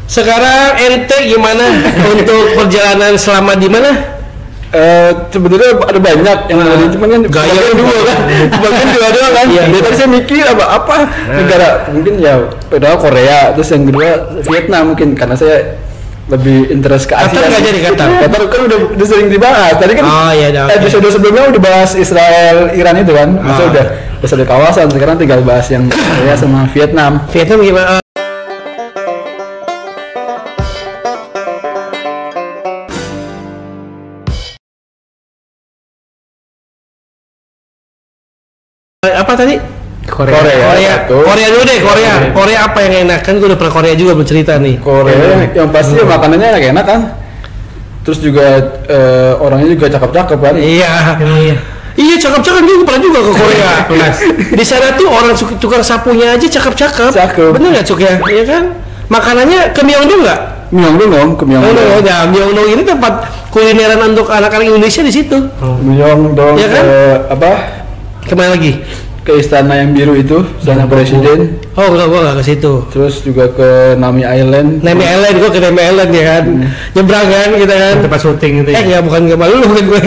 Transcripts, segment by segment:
Sekarang ente gimana untuk perjalanan selama di mana? Sebetulnya ada banyak yang ada, cuman kan Gaya dua kan, bahkan dua kan. Iya. Jadi tadi saya mikir apa negara mungkin ya pertama Korea, terus yang kedua Vietnam mungkin karena saya lebih interest ke Asia. Qatar nggak jadi Qatar? Qatar kan udah sering dibahas. Tadi kan episode sebelumnya udah bahas Israel Iran itu kan, maksudnya udah satu kawasan. Sekarang tinggal bahas yang Korea sama Vietnam. Vietnam gimana? Apa tadi? Korea dulu deh. Korea apa yang enak? Kan gue udah pernah Korea juga bercerita nih. Korea yang pasti makanannya enak kan. Terus juga orangnya juga cakep-cakep kan. Iya cakep-cakep juga pernah juga ke Korea. Di sana tuh orang tukang sapunya aja cakep-cakep. Bener nggak Cuk ya? Iya kan? Makanannya ke Myeongdong nggak? Myeongdong. Ya Myeongdong ini tempat kulineran untuk anak-anak Indonesia di situ. Myeongdong. Ya kan? Kemana lagi? Ke istana yang biru itu, istana presiden. Oh enggak, gua nggak ke situ. Terus juga ke Nami Island. Gua ke Nami Island ya kan. Nyebrang kan kita kan. Tempat syuting itu. Enggak, bukan malu lu kan gue.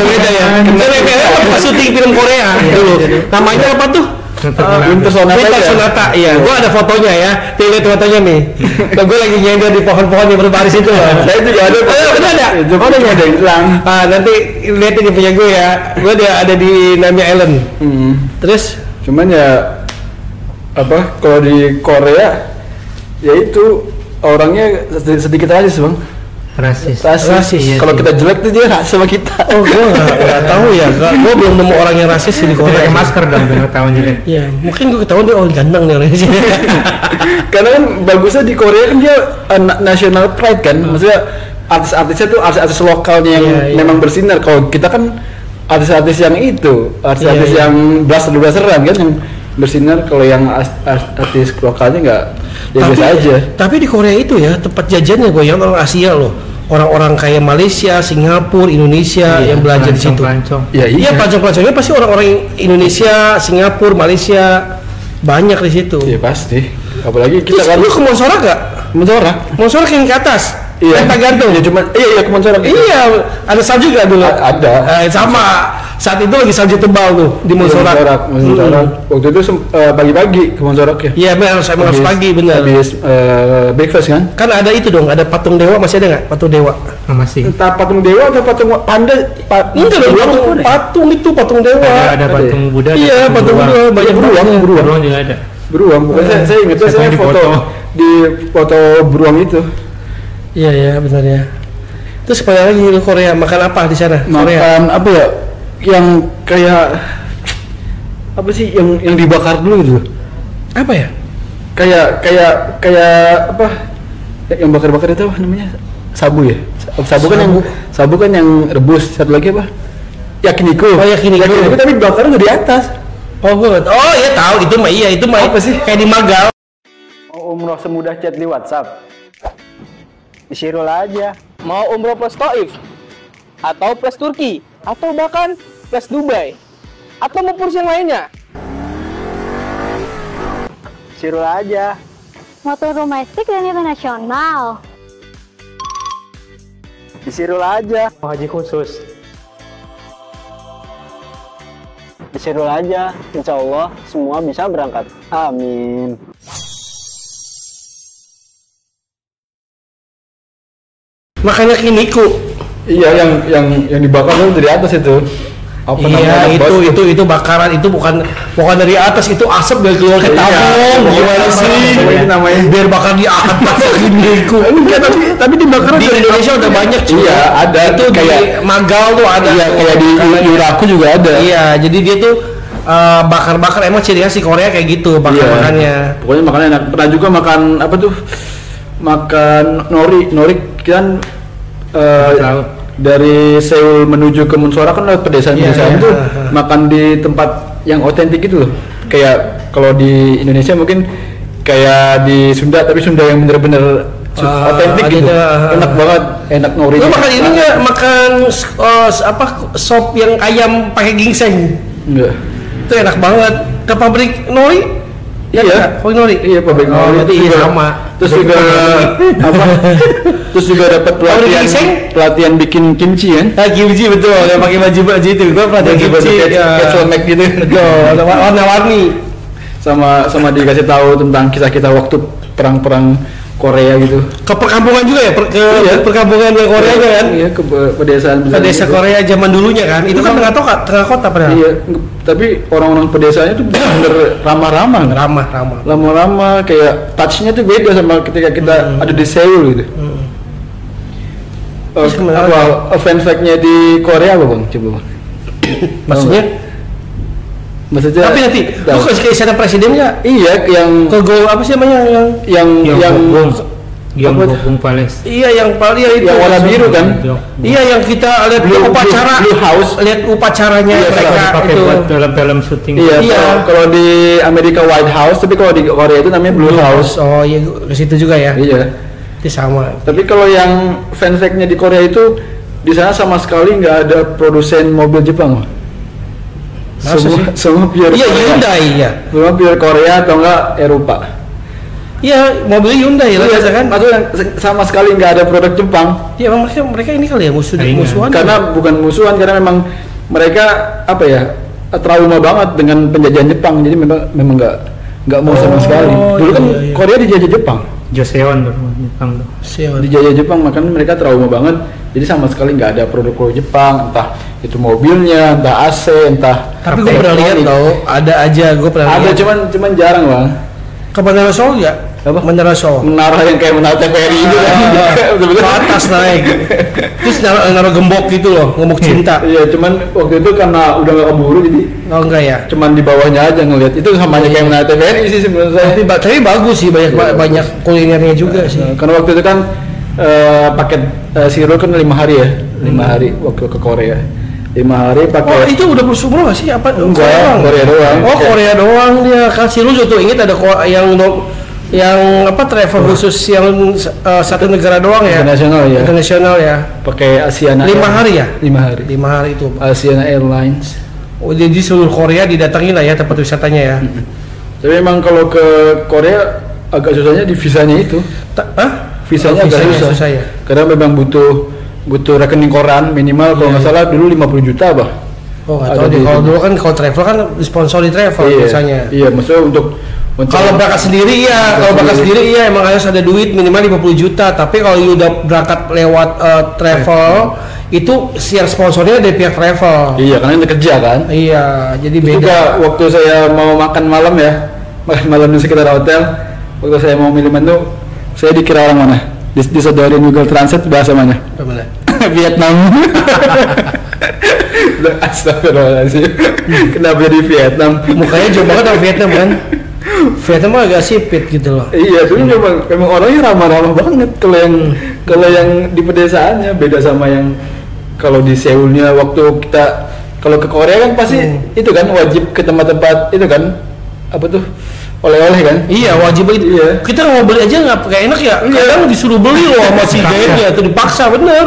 Beda ya. Nami Island tempat syuting film Korea dulu. Namanya apa tuh? Winter Sonata. Iya, gua ada fotonya ya. Lihat fotonya nih. Gue lagi nyender di pohon-pohon yang berbaris itu loh. Saya juga ada. Ada hilang. Nanti lihat ini punya gue ya. Gue ada di Nami Island. Terus cuman ya kalau di Korea ya itu orangnya sedikit rasis bang. Rasis. Iya, kalau kita jelek tuh dia rasis sama kita. Oh gue nggak tahu ya. Gue belum nemu orang yang rasis di Korea. Pakai masker dong biar ketahuan jelek. Iya, mungkin gue ketahuan dia ganteng nih orangnya sih. Karena kan bagusnya di Korea kan dia national pride kan. Maksudnya artis-artisnya tuh artis lokalnya yang memang bersinar. Kalau kita kan artis-artis yang yang blaster-blasteran kan yang bersinar. Kalau yang artis lokalnya nggak biasa aja. Tapi di Korea itu ya tempat jajannya gue yang orang Asia loh. Orang-orang kayak Malaysia, Singapura, Indonesia yang belanja di situ. Iya, pelancong-pelancongnya pasti orang-orang Indonesia, Singapura, Malaysia banyak di situ. Iya pasti. Apalagi kita kan. Lu ke Monsorak nggak? Monsorak yang ke atas. Iya. Kita gantung. Ya cuma ke Monsorak. Iya, ada salju nggak dulu? Ada. Sama. Saat itu lagi salju tebal tuh di Monsorak. Waktu itu pagi-pagi ke Monsorak ya. Iya, harus pagi benar. Habis breakfast kan? Kan ada itu dong, ada patung dewa, masih ada nggak patung dewa? Masih. Entah patung dewa atau patung panda. Enggak dong, patung dewa. Ada patung Buddha. Iya, patung Buddha, banyak beruang juga ada. Beruang, pokoknya saya ingat saya foto beruang itu. Iya benar ya. Terus apa lagi di Korea makan apa di sana? Makan apa ya? Yang kayak apa sih yang dibakar dulu gitu? Apa ya? Kayak apa? Yang bakar-bakar itu apa namanya? Sabu ya? Sabu kan yang rebus. Satu lagi apa? Yakiniku. Oh, yakiniku tapi bakarnya nggak di atas. Oh iya tahu itu mah apa sih? Kayak di Magal. Umroh semudah chat di WhatsApp. Isirul aja. Mau umroh plus Taif atau plus Turki atau bahkan plus Dubai atau mau kurs yang lainnya, Isirul aja. Motor domestik dan internasional, Isirul aja. Mau haji khusus, Isirul aja. Insya Allah semua bisa berangkat. Amin. Makanya kiniku. Iya, yang dibakar itu dari atas itu. Apa namanya? Itu bakaran, itu bukan dari atas, itu asap dari keluar ke tabung. Gimana sih? Itu namanya biar bakar di atas kiniku. Enggak, tapi dibakar di Indonesia udah banyak cuy. Iya, ada. Itu kayak Magal tuh ada. Iya, kayak di Yuraku juga ada. Iya, jadi dia tuh bakar-bakar, emang ciri khas di Korea kayak gitu bakar-bakarnya. Pokoknya makannya enak. Pernah juga makan apa tuh? Makan nori kan dari Seoul menuju ke Monsorak kan lewat pedesaan-pedesaan tuh makan di tempat yang otentik gitu loh. Kayak kalau di Indonesia mungkin kayak di Sunda, tapi Sunda yang bener-bener otentik gitu. Enak banget, enak nori. Lu makan ini nggak? Makan sop yang ayam pakai ginseng? Enggak. Itu enak banget. Ke pabrik nori Iya, Nori. Iya, pabrik Nori. Berarti iya sama. Terus juga apa? Terus juga dapat pelatihan bikin kimchi kan? Kimchi betul. Yang pakai baju itu. Gua pelatihan kimchi. Ketlemek gitu. Betul. Warna-warni. Sama dikasih tahu tentang kisah kita waktu perang-perang Korea gitu. Ke perkampungan juga ya? Perkampungan Korea kan? Iya, ke pedesaan. Pedesa Korea zaman dulunya kan? Itu kan tengah kota padahal. Iya, tapi orang-orang pedesanya tuh bener ramah-ramah. Ramah-ramah, kayak touch-nya tuh beda sama ketika kita ada di Seoul gitu. Fun fact-nya di Korea apa Bang? Coba Bang. Maksudnya? Tapi nanti lu ke istana presiden nggak? Iya, yang ke apa sih namanya yang Bung Palace. Iya, yang paling itu yang warna biru kan? Iya, yang kita lihat upacara Blue House, lihat upacaranya mereka pakai buat film syuting. Iya. Kalau di Amerika White House, tapi kalau di Korea itu namanya Blue House. Oh iya, ke situ juga ya? Iya. Itu sama. Tapi kalau yang fun fact-nya di Korea itu di sana sama sekali nggak ada produsen mobil Jepang. Semua pure Korea. Hyundai ya. Semua pure Korea atau enggak Eropa. Iya, mobilnya Hyundai lah kan. Maksudnya sama sekali nggak ada produk Jepang. Iya, mereka ini kali ya musuhan. Karena bukan musuhan, karena memang mereka apa ya, trauma banget dengan penjajahan Jepang. Jadi memang nggak mau sama sekali. Dulu kan Korea dijajah Jepang. Joseon Jepang tuh. Dijajah Jepang, makanya mereka trauma banget. Jadi sama sekali nggak ada produk Jepang, entah itu mobilnya, entah AC, entah. Tapi gue pernah lihat tau, ada aja gue pernah lihat. Ada, cuman jarang Bang. Ke Menara Seoul nggak? Apa? Menara Seoul. Menara yang kayak menara TVRI itu kan. Ke atas naik. Terus naruh gembok gitu loh, gembok cinta. Iya, cuman waktu itu karena udah nggak keburu jadi. Oh enggak ya? Cuman di bawahnya aja ngelihat. Itu sama aja kayak menara TVRI sih sebenarnya saya. Tapi bagus sih, banyak kulinernya juga sih. Karena waktu itu kan paket Siro kan 5 hari ya, 5 hari waktu ke Korea. 5 hari pakai. Oh, itu udah semua nggak sih? Apa? Enggak, Korea doang. Oh, Korea doang dia. Kan Siro tuh inget ada yang apa travel khusus yang satu negara doang ya? Internasional ya. Pakai Asiana. 5 hari ya? 5 hari. 5 hari itu. Asiana Airlines. Oh, jadi seluruh Korea didatangi lah ya tempat wisatanya ya. Tapi memang kalau ke Korea agak susahnya di visanya itu. Visanya agak susah ya. Karena memang butuh rekening koran minimal kalau nggak salah dulu 50 juta bah. Oh nggak tahu deh, kalau dulu kan kalau travel kan sponsori travel biasanya. Iya, maksudnya untuk kalau berangkat sendiri ya, emang harus ada duit minimal 50 juta. Tapi kalau udah berangkat lewat travel itu siar sponsornya dari pihak travel. Iya, karena itu kerja kan. Iya, jadi beda. Juga waktu saya mau makan malam di sekitar hotel, waktu saya mau milih menu, saya dikira orang mana? Disodorin Google Translate bahasa mana? Vietnam. Astagfirullahaladzim. Kenapa jadi Vietnam? Mukanya jauh banget sama Vietnam kan? Vietnam agak sipit gitu loh. Iya, dulu memang orangnya ramah-ramah banget. Kalau yang di pedesaannya beda sama yang kalau di Seoulnya. Waktu kita kalau ke Korea kan pasti itu kan wajib ke tempat-tempat itu kan apa tuh oleh-oleh kan? Iya, wajib itu. Iya. Kita mau beli aja nggak enak ya? Kadang disuruh beli loh sama si gayanya, tuh dipaksa bener.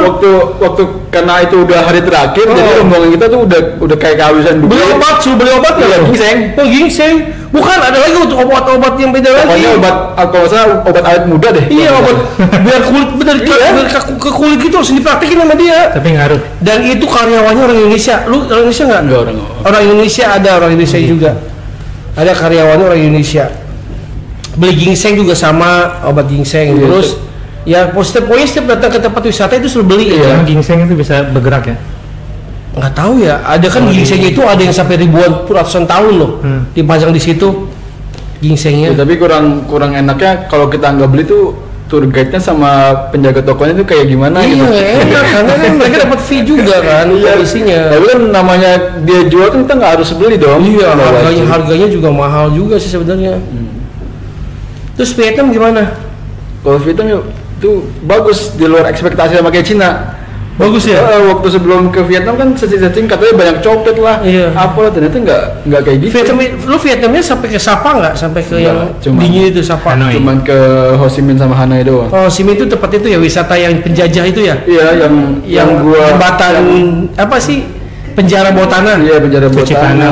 Waktu karena itu udah hari terakhir, jadi rombongan kita tuh udah kayak kehabisan duit. Suruh beli obat nggak? Ginseng. Oh ginseng. Bukan, ada lagi untuk obat-obat yang beda lagi. Pokoknya kalau nggak salah obat awet muda deh. Iya, obat biar kulit biar ke kulit gitu harus dipraktekin sama dia. Tapi ngaruh. Dan itu karyawannya orang Indonesia. Lu orang Indonesia nggak? Enggak, orang Indonesia ada, orang Indonesia juga. Ada karyawannya orang Indonesia. Beli ginseng juga sama, obat ginseng. Terus ya pokoknya setiap datang ke tempat wisata itu suruh beli ya. Ginseng itu bisa bergerak ya? Nggak tahu ya, ada kan ginseng itu ada yang sampai ratusan tahun loh dipajang di situ ginsengnya. Ya, tapi kurang enaknya kalau kita nggak beli tuh tour guide-nya sama penjaga tokonya tuh kayak gimana gitu. Iya enak, karena kan mereka dapat fee juga kan isinya. Tapi kan namanya dia jual kan kita nggak harus beli dong. Iya, harganya juga mahal juga sih sebenarnya. Terus Vietnam gimana? Kalau Vietnam itu bagus, di luar ekspektasi sama kayak Cina. Bagus ya. Waktu sebelum ke Vietnam kan setting katanya banyak copet lah. Iya. Apa ternyata nggak kayak gitu. Vietnamnya sampai ke Sapa nggak? Sampai ke yang dingin itu Sapa? Cuman ke Ho Chi Minh sama Hanoi doang. Ho Chi Minh itu tempat itu ya, wisata yang penjajah itu ya? Iya, yang gua jembatan apa sih? Penjara bawah tanah. Iya, penjara bawah tanah.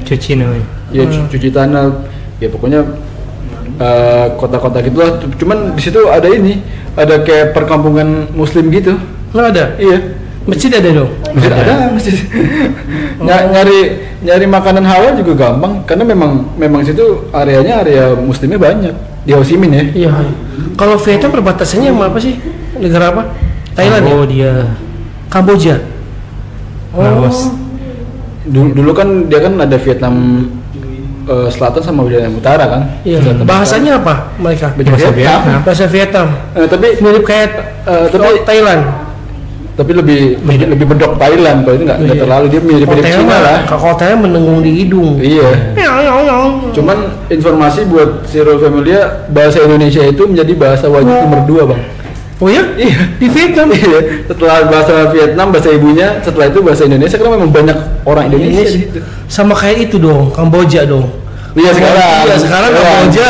Cuci namanya. Iya, cuci tanah. Ya pokoknya kota-kota gitu lah. Cuman di situ ada kayak perkampungan Muslim gitu. Nggak ada? Iya. Masjid ada dong? Masjid ada, masjid. Nyari makanan halal juga gampang karena memang situ areanya area Muslimnya banyak di Ho Chi Minh ya. Iya. Kalau Vietnam perbatasannya sama apa sih? Negara apa? Thailand ya? Kamboja. Laos. Dulu kan dia kan ada Vietnam selatan sama Vietnam utara kan. Iya. Bahasanya apa mereka? Bahasa Vietnam. Bahasa Vietnam. Tapi mirip kayak Thailand. Tapi lebih bedok Thailand, kalau itu nggak terlalu, dia mirip Cina lah. Kalau Thailand mendengung di hidung. Iya. Cuman informasi buat Cyril Familia, bahasa Indonesia itu menjadi bahasa wajib nomor 2 bang. Oh ya? Iya. Di Vietnam. Iya. Setelah bahasa Vietnam, bahasa ibunya, setelah itu bahasa Indonesia, karena memang banyak orang Indonesia di situ. Sama kayak itu dong, Kamboja dong. Iya sekarang Kamboja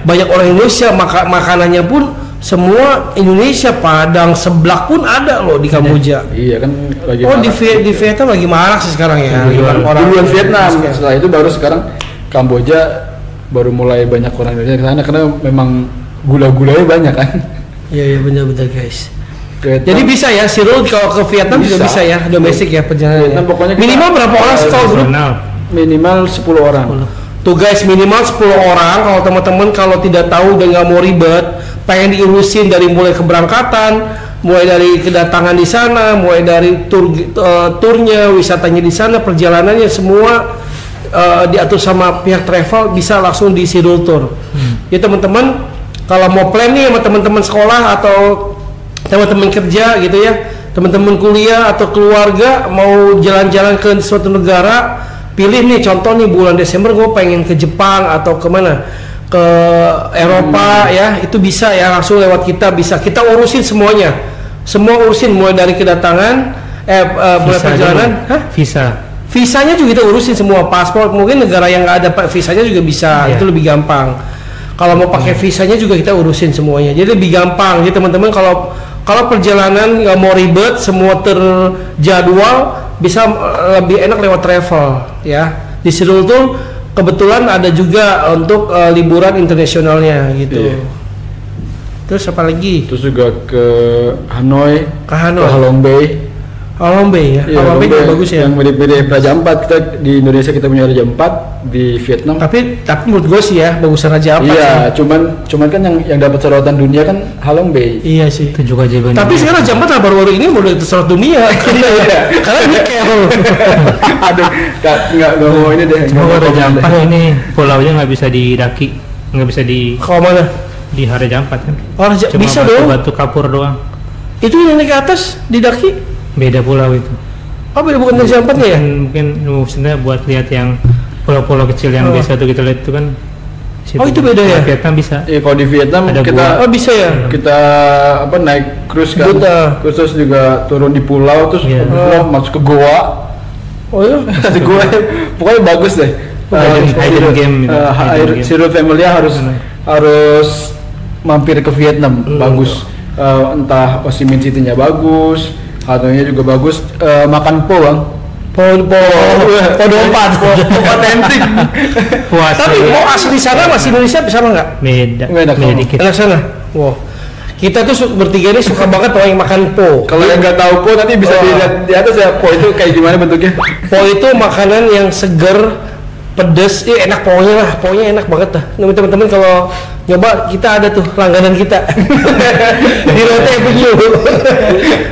banyak orang Indonesia, makanannya pun semua Indonesia, Padang, seblak pun ada loh di Kamboja. Iya kan lagi. Oh di Vietnam lagi marak sih sekarang ya. Duluan Vietnam. Setelah itu baru sekarang Kamboja baru mulai banyak orang Indonesia ke sana karena memang gula-gulanya banyak kan. Iya benar-benar guys. Vietnam. Jadi bisa ya Cyril kalau ke Vietnam juga bisa ya domestik ya perjalanan. Vietnam pokoknya minimal berapa orang sih kalau grup? Minimal 10 orang. Tuh guys minimal 10 orang kalau teman-teman kalau tidak tahu dan nggak mau ribet pengen diurusin dari mulai keberangkatan, mulai dari kedatangan di sana, mulai dari turnya, wisatanya di sana, perjalanannya semua diatur sama pihak travel bisa langsung di Cyril Tour. Ya teman-teman kalau mau plan nih sama teman-teman sekolah atau teman-teman kerja gitu ya, teman-teman kuliah atau keluarga mau jalan-jalan ke suatu negara, pilih nih contoh nih bulan Desember gue pengen ke Jepang atau kemana, ke Eropa ya, itu bisa ya langsung lewat kita urusin semuanya, semua urusin mulai dari kedatangan mulai perjalanan visanya juga kita urusin semua, paspor mungkin negara yang nggak ada visanya juga bisa, itu lebih gampang. Kalau mau pakai visanya juga kita urusin semuanya, jadi lebih gampang. Jadi teman-teman kalau perjalanan nggak mau ribet, semua terjadwal, bisa lebih enak lewat travel ya. Di Cyril tuh kebetulan ada juga untuk liburan internasionalnya gitu. Iya. Terus apa lagi? Terus juga ke Hanoi, ke Halong Bay. Halong Bay ya. Iya, Halong Bay juga bagus ya. Yang mirip-mirip Raja Ampat. Kita di Indonesia kita punya Raja Ampat, di Vietnam. Tapi menurut gue sih ya bagusan Raja Ampat. Iya, cuman kan yang dapat sorotan dunia kan Halong Bay. Iya sih. Itu juga jadi. Tapi sekarang Raja Ampat baru-baru ini udah sorot dunia. Karena dia kayak aduh, nggak mau ini deh. Raja Ampat ini pulaunya nggak bisa didaki, nggak bisa di. Kalau mana? Di Raja Ampat kan. Oh, bisa dong. Batu kapur doang. Itu yang naik ke atas didaki? Beda pulau itu. Oh beda, bukan Raja Ampatnya ya? Mungkin maksudnya buat lihat yang pulau-pulau kecil yang biasa tuh kita lihat itu kan. Itu beda ya? Vietnam bisa. Iya kalau di Vietnam ada kita bisa ya? Kita naik cruise kan. Terus juga turun di pulau terus masuk ke goa. Oh iya? Di goa pokoknya bagus deh. Hidden game gitu. Cyril Family harus mampir ke Vietnam. Bagus. Entah Ho Chi Minh City-nya bagus. Hatoinya juga bagus, makan po bang. Po 24 otentik. Tapi po asli sana masih Indonesia sama nggak? Beda dikit. Enak sana. Wow. Kita tuh bertiga ini suka banget orang yang makan po. Kalau yang nggak tahu po nanti bisa dilihat di atas ya, po itu kayak gimana bentuknya? Po itu makanan yang seger, pedes, enak pokoknya enak banget dah. Teman-teman kalau nyoba kita ada tuh langganan kita di Lotte Avenue.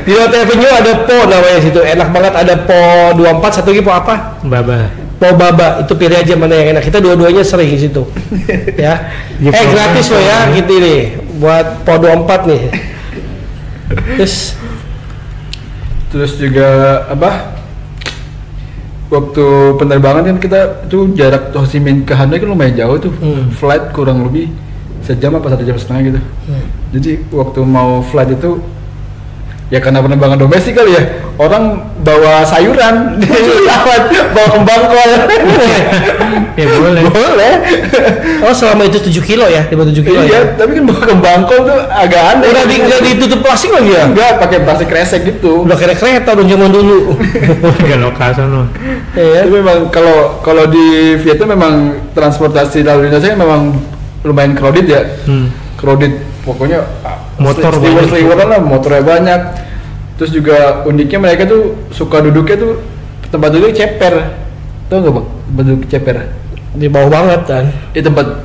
Di Lotte Avenue ada po namanya situ, enak banget. Ada po 24, satu lagi po apa? Po baba. Itu pilih aja mana yang enak. Kita dua-duanya sering di situ. Ya. Gratis loh ya gitu nih buat po 24 nih. Terus juga apa? Waktu penerbangan kan kita tuh jarak Ho Chi Minh ke Hanoi kan lumayan jauh tuh. Flight kurang lebih sejam apa 1,5 jam gitu. Jadi waktu mau flight itu ya karena penerbangan domestik kali ya, orang bawa sayuran di pesawat, bawa kembang kol. Ya boleh. Oh selama itu 7 kilo ya, di 7 kilo iya, ya. Tapi kan bawa kembang kol tuh agak aneh. Udah ditutup plastik lagi ya? Enggak, pakai plastik kresek gitu. Udah kayak kereta dong zaman dulu. Enggak lokal loh. Tapi memang kalau di Vietnam memang transportasi lalu lintasnya memang lumayan crowded ya. Crowded pokoknya motor banyak lah, motornya banyak. Terus juga uniknya mereka tuh suka duduknya tuh tempat duduk ceper. Tahu nggak bang? Tempat duduk ceper di bawah banget kan.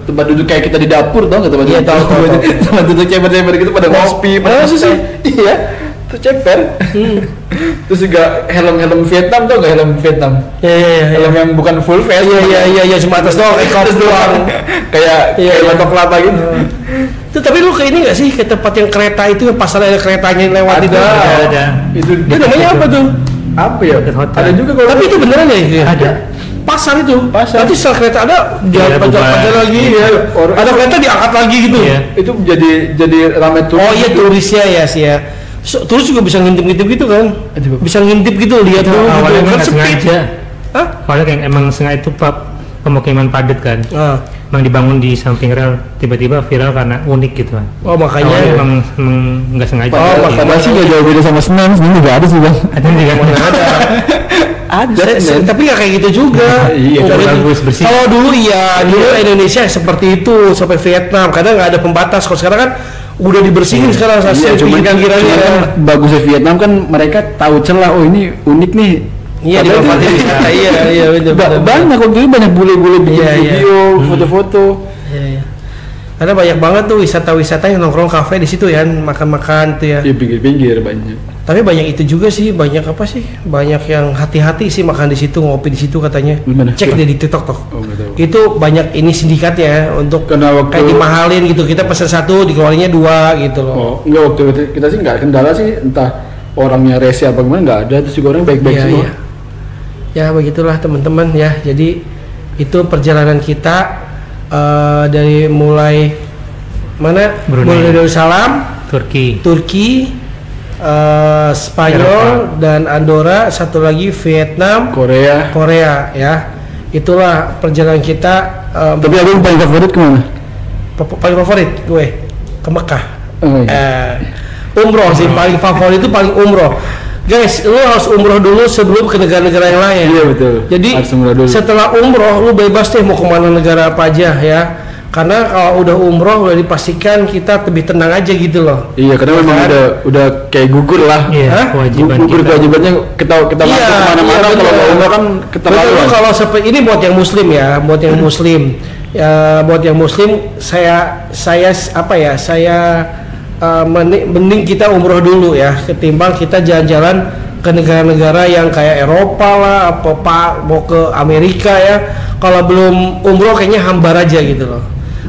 Tempat duduk kayak kita di dapur, tau nggak tempat duduk? Tempat duduk ceper gitu pada ngopi, pada sih. Iya, itu ceper. Terus juga helm Vietnam, tau nggak helm Vietnam? Iya. Helm yang bukan full face. Iya, cuma atas doang, atas doang. Kayak batok kelapa gitu. Itu tapi lu ke ini nggak sih, ke tempat yang kereta itu, yang pasar ada keretanya yang lewat itu? Ada. Itu namanya apa tuh? Apa ya? Ada juga kalau. Tapi itu beneran ya? Ada. Pasar itu. Nanti setelah kereta ada jalan lagi ya. Ada kereta diangkat lagi gitu. Iya. Itu jadi ramai turis. Oh iya, turisnya ya sih ya. Turis juga bisa ngintip-ngintip gitu kan? Bisa ngintip gitu, lihat dulu awalnya gitu. Kan sengaja. Hah? Awalnya kayak emang sengaja itu pemukiman padat kan. Emang dibangun di samping rel, tiba-tiba viral karena unik gitu kan. Oh makanya emang nggak sengaja. Oh makanya sih nggak jauh beda sama Senen juga ada sih bang. Ada juga. Ada tapi nggak kayak gitu juga. Iya, bagus bersih. Kalau dulu dulu Indonesia seperti itu sampai Vietnam, kadang nggak ada pembatas. Kalau sekarang kan udah dibersihin sekarang. Cuman kan bagusnya Vietnam kan mereka tahu celah, oh ini unik nih. Iya, di tempat wisata. Iya betul. Banyak waktu itu banyak bule-bule bikin video, foto-foto. Iya. Karena banyak banget tuh wisata-wisata yang nongkrong kafe di situ ya, makan-makan tuh ya. Di pinggir-pinggir banyak. Tapi banyak itu juga sih, banyak apa sih? Banyak yang hati-hati sih makan di situ, ngopi di situ katanya. Gimana? Cek deh di TikTok toh. Oh, itu banyak ini sindikatnya untuk kayak dimahalin gitu. Kita pesan satu, dikeluarinnya 2 gitu loh. Oh, enggak, waktu kita sih nggak kendala sih, entah orangnya rese apa gimana, nggak ada. Terus juga orang baik-baik semua. Iya. Ya begitulah teman-teman ya. Jadi itu perjalanan kita dari mulai mana? Mulai dari Darussalam, Turki, Spanyol dan Andorra, satu lagi Vietnam, Korea ya. Itulah perjalanan kita. Tapi abang paling favorit kemana? Paling favorit gue ke Mekah. Oh, iya. Umroh sih paling favorit, itu paling umroh. Guys, lu harus umroh dulu sebelum ke negara-negara yang lain. Iya betul. Jadi setelah umroh lu bebas deh mau kemana negara apa aja ya. Karena kalau udah umroh udah dipastikan kita lebih tenang aja gitu loh. Iya, karena memang udah kayak gugur lah. Iya, kewajibannya kita masuk kemana-mana. Kalau mau umroh kan keterlaluan. Kalau seperti ini buat yang muslim ya, buat yang muslim. Ya, buat yang muslim saya mending kita umroh dulu ya, ketimbang kita jalan-jalan ke negara-negara yang kayak Eropa lah, mau ke Amerika ya. Kalau belum umroh kayaknya hambar aja gitu loh.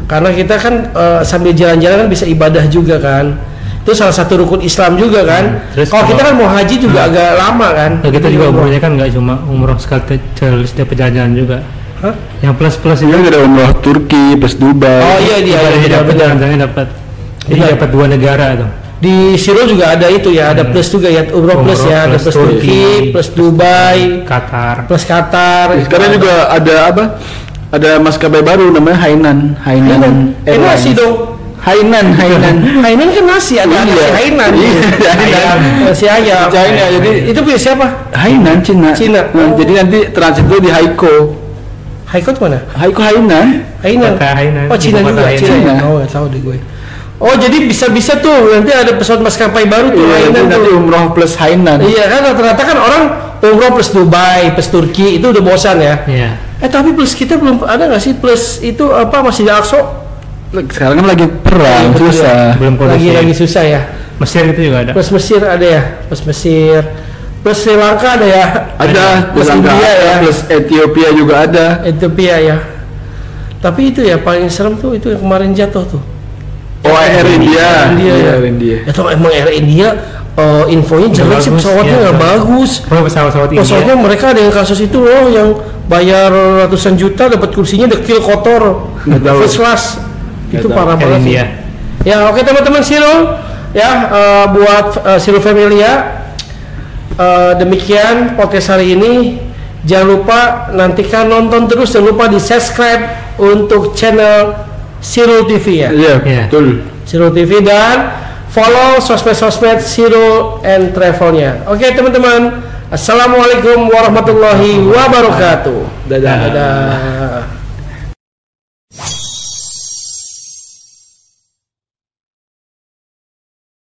Karena kita kan sambil jalan-jalan kan bisa ibadah juga kan. Itu salah satu rukun Islam juga kan. Kalau kita kan mau haji juga agak lama kan. Nah, kita juga umrohnya kan nggak cuma umroh sekali terus dapat jalan-jalan juga. Hah? Yang plus itu ada umroh Turki plus Dubai. Oh iya dia dapat jalan-jalannya dapat. Jadi dapat 2 negara tuh. Di Siro juga ada itu ya, ada plus juga ya, umroh plus ya, ada plus Turki, plus Dubai, Qatar. Sekarang juga ada apa? Ada maskapai baru namanya Hainan nasi dong. Hainan kan nasi, ada nasi Hainan. Nasi ayam. China, jadi itu punya siapa? Hainan, Cina. Nah, jadi nanti transit dulu di Haiko itu mana? Haiko Hainan. Oh, Cina juga. Cina. Oh, nggak tahu deh gue. Oh, jadi bisa tuh nanti ada pesawat maskapai baru tuh. Iya, nanti umroh plus Hainan. Iya kan, rata-rata kan orang umroh plus Dubai, plus Turki itu udah bosan ya. Iya. Tapi plus kita belum ada nggak sih, plus itu apa, Masjid Al-Aqsa? Sekarang kan lagi perang, susah. Belum lagi susah ya. Mesir itu juga ada. Plus Mesir ada ya, plus Mesir. Plus Sri Lanka ada ya. Ada, plus India ya. Plus Ethiopia juga ada. Ethiopia ya. Tapi itu ya paling serem tuh itu yang kemarin jatuh tuh. Oh, Air India. Ya tau emang Air India infonya jelek sih, pesawatnya nggak bagus. Pesawatnya mereka ada yang kasus itu loh, yang bayar ratusan juta dapat kursinya dekil kotor, first class. Itu parah banget sih. Ya oke teman-teman Siro ya, buat Siro Familia demikian podcast hari ini. Jangan lupa nantikan nonton terus, jangan lupa di subscribe untuk channel Siro TV ya. Iya, betul. Siro TV, dan follow sosmed Siro and Travelnya. Oke teman-teman, assalamualaikum warahmatullahi wabarakatuh. Dadah.